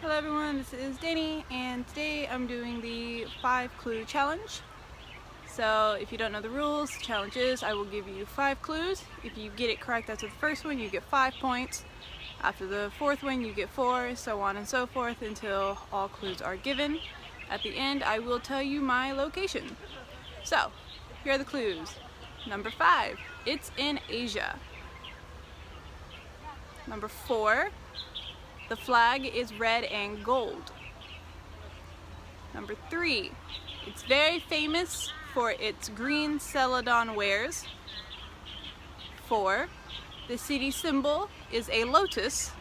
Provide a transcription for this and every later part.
Hello everyone, this is Danny, and today I'm doing the 5-clue challenge. So if you don't know the rules, the challenge is I will give you 5 clues. If you get it correct after the first one, you get 5 points. After the fourth one, you get 4, so on and so forth until all clues are given. At the end, I will tell you my location. So, here are the clues. Number 5, it's in Asia. Number 4, the flag is red and gold. Number 3, it's very famous for its green celadon wares. 4, the city symbol is a lotus.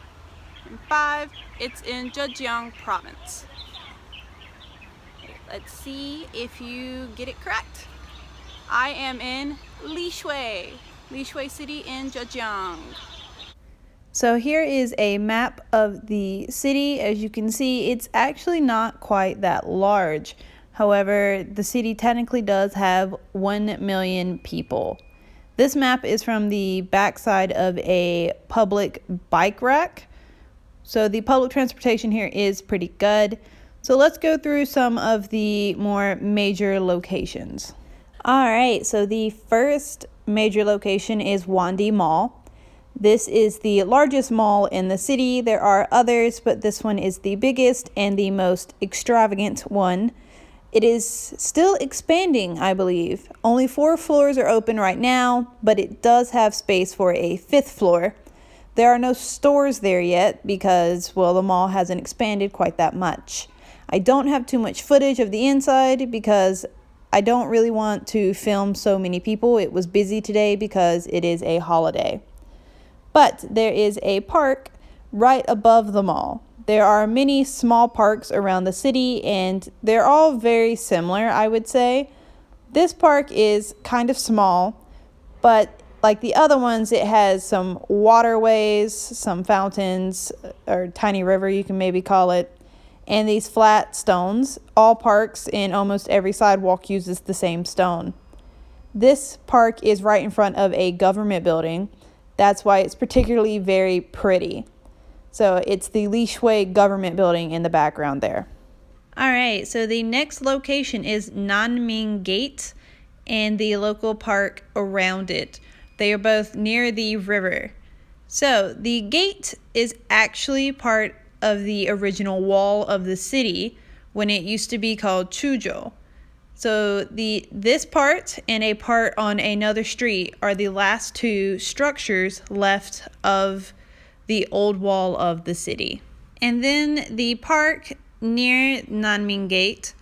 And 5, it's in Zhejiang province. Let's see if you get it correct. I am in Lishui City in Zhejiang. So here is a map of the city. As you can see, it's actually not quite that large. However, the city technically does have 1 million people. This map is from the backside of a public bike rack. So the public transportation here is pretty good. So let's go through some of the more major locations. All right, so the first major location is Wandy Mall. This is the largest mall in the city. There are others, but this one is the biggest and the most extravagant one. It is still expanding, I believe. Only 4 floors are open right now, but it does have space for a 5th floor. There are no stores there yet because, well, the mall hasn't expanded quite that much. I don't have too much footage of the inside because I don't really want to film so many people. It was busy today because it is a holiday. But there is a park right above the mall. There are many small parks around the city, and they're all very similar, I would say. This park is kind of small, but like the other ones, it has some waterways, some fountains, or tiny river you can maybe call it, and these flat stones. All parks in almost every sidewalk uses the same stone. This park is right in front of a government building. That's why it's particularly very pretty. So it's the Lishui government building in the background there. All right, so the next location is Nanming Gate and the local park around it. They are both near the river. So the gate is actually part of the original wall of the city when it used to be called Chuzhou. So this part and a part on another street are the last 2 structures left of the old wall of the city. And then the park near Nanming Gate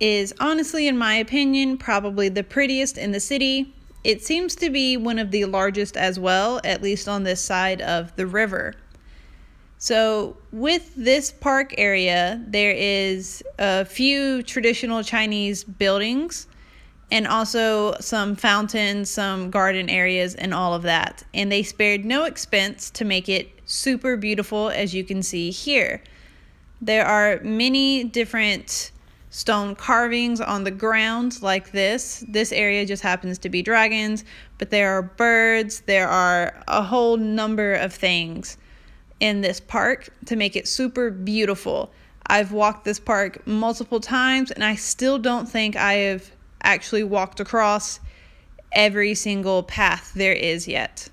is honestly, in my opinion, probably the prettiest in the city. It seems to be one of the largest as well, at least on this side of the river. So with this park area, there is a few traditional Chinese buildings and also some fountains, some garden areas, and all of that. And they spared no expense to make it super beautiful, as you can see here. There are many different stone carvings on the ground like this. This area just happens to be dragons, but there are birds, there are a whole number of things in this park to make it super beautiful. I've walked this park multiple times and I still don't think I have actually walked across every single path there is yet.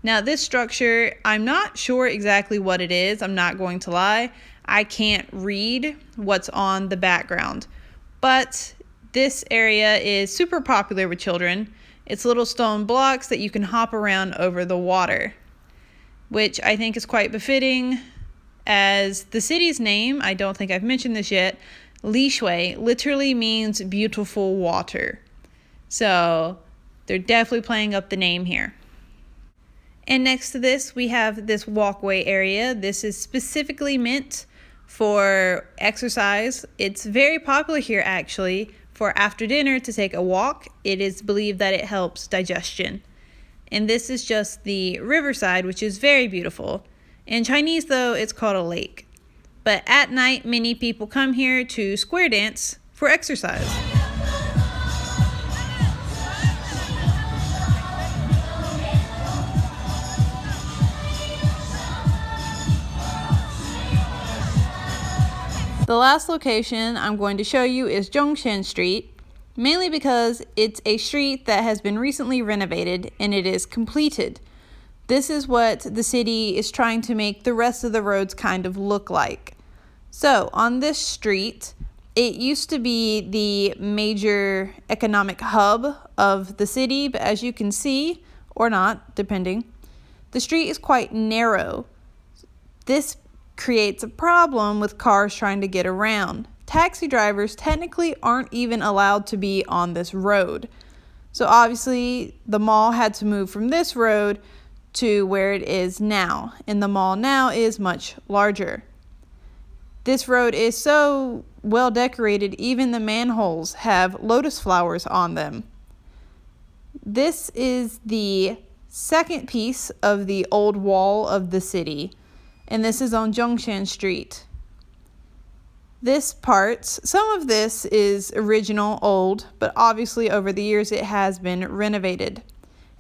Now this structure, I'm not sure exactly what it is. I'm not going to lie. I can't read what's on the background, but this area is super popular with children. It's little stone blocks that you can hop around over the water, which I think is quite befitting, as the city's name, I don't think I've mentioned this yet, Lishui literally means beautiful water. So they're definitely playing up the name here. And next to this, we have this walkway area. This is specifically meant for exercise. It's very popular here actually for after dinner to take a walk. It is believed that it helps digestion. And this is just the riverside, which is very beautiful. In Chinese, though, it's called a lake. But at night, many people come here to square dance for exercise. The last location I'm going to show you is Junction Street, mainly because it's a street that has been recently renovated and it is completed. This is what the city is trying to make the rest of the roads kind of look like. So on this street, it used to be the major economic hub of the city, but as you can see, or not, depending, the street is quite narrow. This creates a problem with cars trying to get around. Taxi drivers technically aren't even allowed to be on this road. So obviously, the mall had to move from this road to where it is now, and the mall now is much larger. This road is so well decorated, even the manholes have lotus flowers on them. This is the second piece of the old wall of the city, and this is on Junction Street. This part, some of this is original, old, but obviously over the years it has been renovated.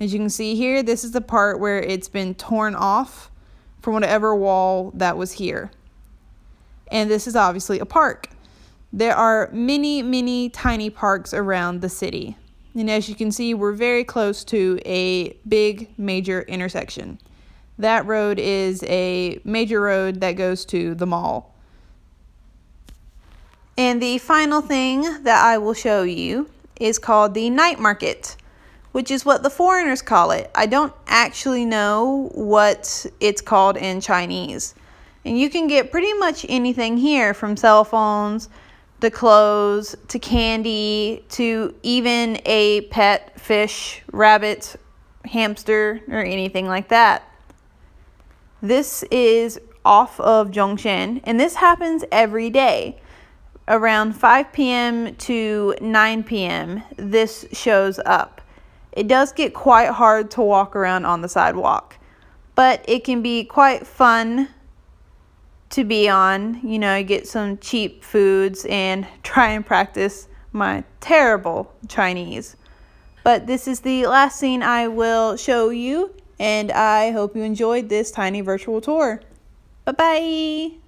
As you can see here, this is the part where it's been torn off from whatever wall that was here. And this is obviously a park. There are many, many tiny parks around the city. And as you can see, we're very close to a big major intersection. That road is a major road that goes to the mall. And the final thing that I will show you is called the night market, which is what the foreigners call it. I don't actually know what it's called in Chinese. And you can get pretty much anything here, from cell phones to clothes to candy to even a pet fish, rabbit, hamster, or anything like that. This is off of Junction, and this happens every day. Around 5 p.m. to 9 p.m. this shows up. It does get quite hard to walk around on the sidewalk, but it can be quite fun to be on. You know, get some cheap foods and try and practice my terrible Chinese. But this is the last scene I will show you, and I hope you enjoyed this tiny virtual tour. Bye-bye!